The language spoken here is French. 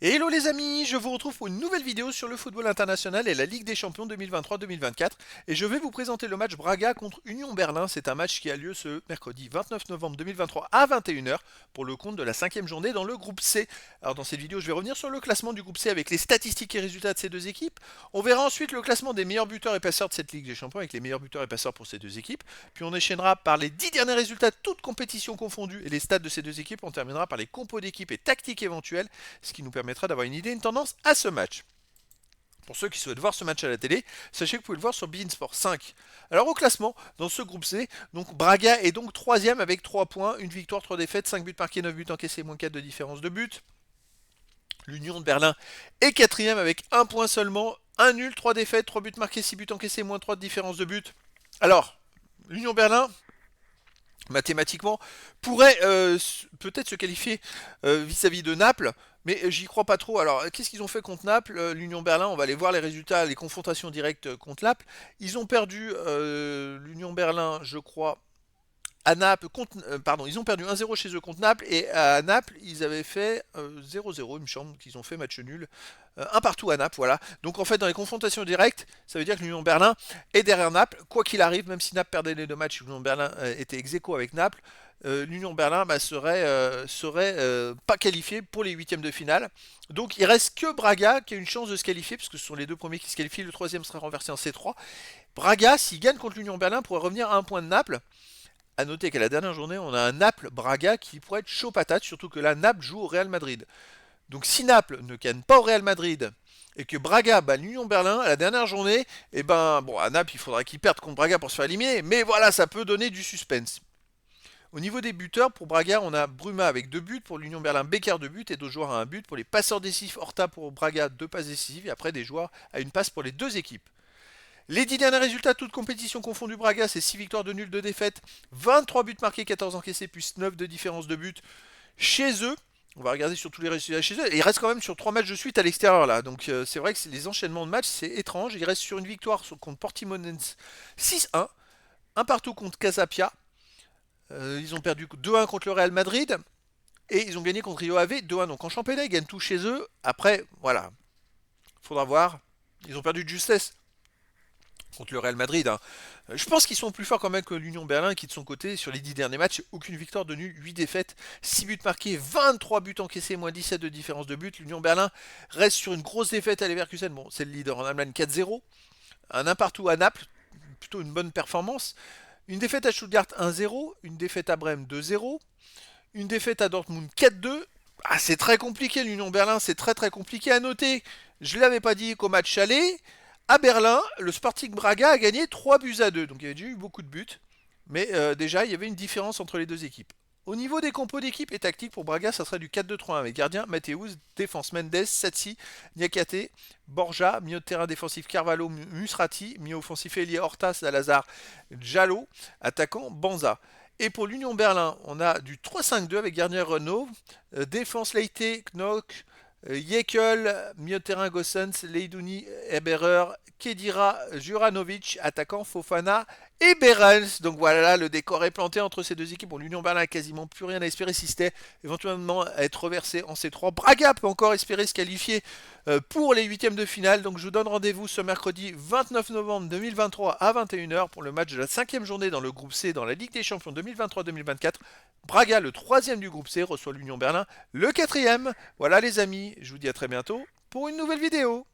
Et hello les amis, je vous retrouve pour une nouvelle vidéo sur le football international et la Ligue des Champions 2023-2024 et je vais vous présenter le match Braga contre Union Berlin. C'est un match qui a lieu ce mercredi 29 novembre 2023 à 21h pour le compte de la cinquième journée dans le groupe C. Alors dans cette vidéo je vais revenir sur le classement du groupe C avec les statistiques et résultats de ces deux équipes. On verra ensuite le classement des meilleurs buteurs et passeurs de cette Ligue des Champions avec les meilleurs buteurs et passeurs pour ces deux équipes. Puis on enchaînera par les 10 derniers résultats toutes compétitions confondues et les stats de ces deux équipes. On terminera par les compos d'équipes et tactiques éventuelles, ce qui nous permettra d'avoir une idée, une tendance à ce match. Pour ceux qui souhaitent voir ce match à la télé, sachez que vous pouvez le voir sur beIN Sport 5. Alors au classement, dans ce groupe C, donc Braga est donc troisième avec 3 points, une victoire, 3 défaites, 5 buts marqués, 9 buts encaissés, moins 4 de différence de but. L'Union de Berlin est quatrième avec 1 point seulement, 1 nul, 3 défaites, 3 buts marqués, 6 buts encaissés, moins 3 de différence de but. Alors, l'Union Berlin, mathématiquement, pourrait peut-être se qualifier vis-à-vis de Naples, mais j'y crois pas trop. Alors, qu'est-ce qu'ils ont fait contre Naples? L'Union Berlin, on va aller voir les résultats, les confrontations directes contre Naples. Ils ont perdu l'Union Berlin, je crois, à Naples, pardon, ils ont perdu 1-0 chez eux contre Naples, et à Naples, ils avaient fait 0-0, il me semble qu'ils ont fait match nul. Un partout à Naples, voilà. Donc en fait, dans les confrontations directes, ça veut dire que l'Union Berlin est derrière Naples, quoi qu'il arrive, même si Naples perdait les deux matchs, l'Union Berlin était ex-aequo avec Naples. L'Union Berlin serait pas qualifié pour les huitièmes de finale. Donc il reste que Braga qui a une chance de se qualifier, puisque ce sont les deux premiers qui se qualifient, le troisième sera renversé en C3. Braga, s'il gagne contre l'Union Berlin, pourrait revenir à un point de Naples. A noter qu'à la dernière journée, on a un Naples-Braga qui pourrait être chaud patate, surtout que là, Naples joue au Real Madrid. Donc si Naples ne gagne pas au Real Madrid et que Braga bat l'Union Berlin à la dernière journée, eh ben, bon, à Naples, il faudra qu'il perde contre Braga pour se faire éliminer, mais voilà, ça peut donner du suspense. Au niveau des buteurs, pour Braga, on a Bruma avec 2 buts, pour l'Union Berlin, Becker 2 buts et 2 joueurs à 1 but. Pour les passeurs décisifs, Horta pour Braga, 2 passes décisives, et après des joueurs à une passe pour les deux équipes. Les 10 derniers résultats, toutes compétitions confondues, Braga, c'est 6 victoires de nul, 2 défaites, 23 buts marqués, 14 encaissés, plus 9 de différence de but. Chez eux, on va regarder sur tous les résultats chez eux, et il reste quand même sur 3 matchs de suite à l'extérieur là. Donc c'est vrai que les enchaînements de matchs, c'est étrange. Il reste sur une victoire contre Portimonense 6-1, un partout contre Casapia. Ils ont perdu 2-1 contre le Real Madrid. Et ils ont gagné contre Rio Ave 2-1. Donc en championnat, ils gagnent tout chez eux. Après, voilà, faudra voir. Ils ont perdu de justesse contre le Real Madrid, hein. Je pense qu'ils sont plus forts quand même que l'Union Berlin qui de son côté sur les 10 derniers matchs, aucune victoire de nul, 8 défaites, 6 buts marqués, 23 buts encaissés, moins 17 de différence de but. L'Union Berlin reste sur une grosse défaite à Leverkusen, bon c'est le leader en Allemagne 4-0, un partout à Naples, plutôt une bonne performance, une défaite à Stuttgart 1-0, une défaite à Brême 2-0, une défaite à Dortmund 4-2. Ah, c'est très compliqué l'Union Berlin, c'est très compliqué à noter. Je ne l'avais pas dit qu'au match aller, à Berlin, le Sporting Braga a gagné 3 buts à 2. Donc il y avait déjà eu beaucoup de buts. Mais déjà, il y avait une différence entre les deux équipes. Au niveau des compos d'équipe et tactique pour Braga, ça serait du 4-2-3-1 avec gardien Mateus, défense Mendes, Satsi, Niakate, Borja, milieu de terrain défensif Carvalho, Musrati, milieu offensif Elie Horta, Salazar, Jallo, attaquant Banza. Et pour l'Union Berlin, on a du 3-5-2 avec gardien Renault, défense Leite, Knock, Jekyll, milieu de terrain Gossens, Leidouni, Eberer, Kedira, Juranovic, attaquant Fofana et Behrens. Donc voilà, le décor est planté entre ces deux équipes. Bon, l'Union Berlin a quasiment plus rien à espérer si c'était éventuellement à être reversé en C3. Braga peut encore espérer se qualifier pour les huitièmes de finale. Donc je vous donne rendez-vous ce mercredi 29 novembre 2023 à 21h pour le match de la cinquième journée dans le groupe C dans la Ligue des Champions 2023-2024. Braga, le troisième du groupe C, reçoit l'Union Berlin, le quatrième. Voilà les amis, je vous dis à très bientôt pour une nouvelle vidéo.